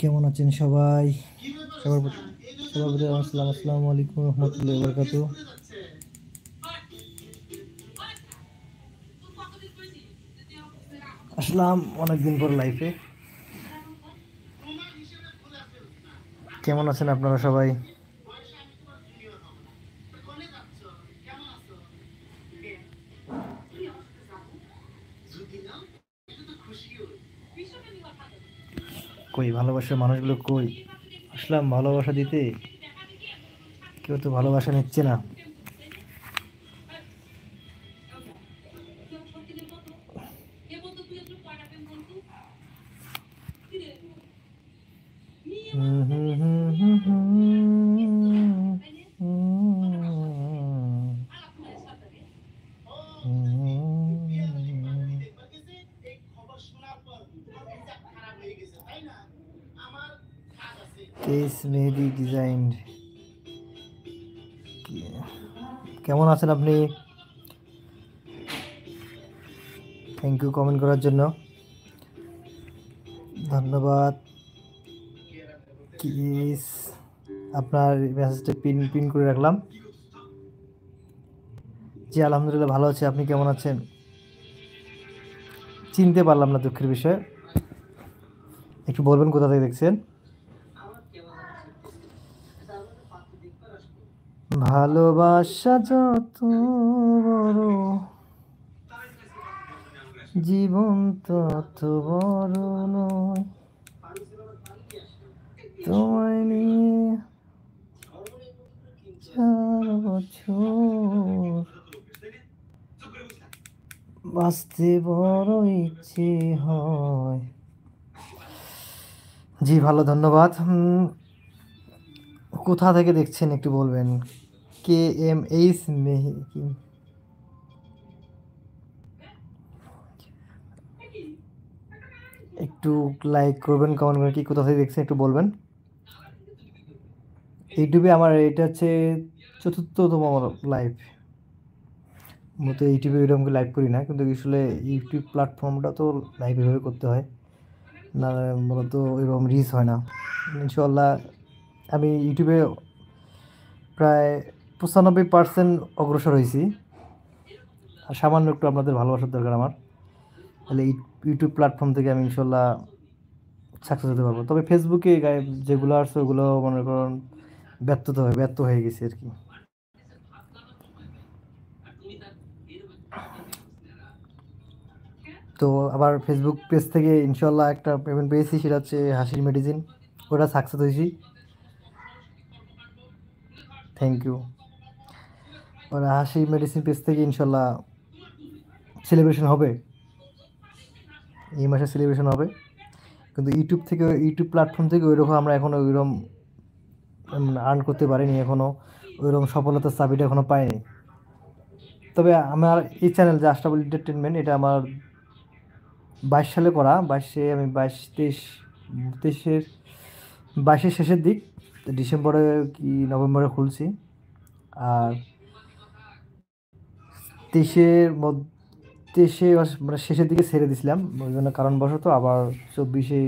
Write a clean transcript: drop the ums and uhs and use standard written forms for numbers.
কেমন আছেন সবাই? সবার প্রতি আসসালামু আলাইকুম রহমতুল্লাহি ওয়া বারাকাতুহু। আসলাম অনেকদিন পর লাইফে। কেমন আছেন আপনারা সবাই? কই ভালোবাসার মানুষগুলো কই? আসলাম ভালোবাসা দিতে, কেউ তো ভালোবাসা নিচ্ছে না। কেস মেহেদি ডিজাইন। কেমন আছেন আপনি? থ্যাংক ইউ কমেন্ট করার জন্য, ধন্যবাদ। কেস আপনার মেসেজটা পিন করে রাখলাম। জি আলহামদুলিল্লাহ ভালো আছি, আপনি কেমন আছেন? চিনতে পারলাম না, দুঃখের বিষয়। একটু বলবেন কোথা থেকে দেখছেন? ভালোবাসা যত বড়, জীবন তত বড় নয়, তোমায় নিয়ে 4 বছর বাঁচতে বড় ইচ্ছে হয়। জি ভালো, ধন্যবাদ। কোথা থেকে দেখছেন একটু বলবেন? KMH মেহি, একটু লাইক করবেন, কমেন্ট করে কি কোথা থেকে দেখছেন একটু বলবেন। ইউটিউবে আমার এটা হচ্ছে 4র্থতম লাইভ। মূলত ইউটিউবে এরকম লাইভ করি না, কিন্তু আসলে ইউটিউব প্ল্যাটফর্মটা তো লাইভ এভাবে করতে হয় না, মূলত এরকম রিচ হয় না। ইনশাল্লাহ আমি ইউটিউবে প্রায় 95% অগ্রসর হয়েছি, আর সামান্য একটু আপনাদের ভালোবাসার দরকার আমার, তাহলে ইউটিউব প্ল্যাটফর্ম থেকে আমি ইনশাল্লাহ সাকসেস হতে পারবো। তবে ফেসবুকে যেগুলো আছে ওগুলো মনে করেন ব্যর্থ হয়ে গেছে আর কি। তো আবার ফেসবুক পেজ থেকে ইনশাল্লাহ একটা পেমেন্ট পেয়েছি, সেটা হচ্ছে হাসির মেডিসিন, ওটা সাকসেস হয়েছি, থ্যাংক ইউ। ওরা হাসি মেডিসিন পেজ থেকে ইনশাল্লাহ সেলিব্রেশন হবে, এই মাসে সেলিব্রেশন হবে, কিন্তু ইউটিউব প্ল্যাটফর্ম থেকে ওইরকম আমরা এখনও ওইরকম আর্ন করতে পারিনি, এখনও ওইরকম সফলতার চাবিটা এখনও পাইনি। তবে আমার এই চ্যানেল যে আশরাফুল এন্টারটেনমেন্ট, এটা আমার 22 সালে করা, 22-এ আমি 22-23-22-এর শেষের দিক, ডিসেম্বরে কি নভেম্বরে খুলছি, আর 23-এ মানে শেষের দিকে ছেড়ে দিছিলাম, ওই জন্য কারণবশত আবার 24-এ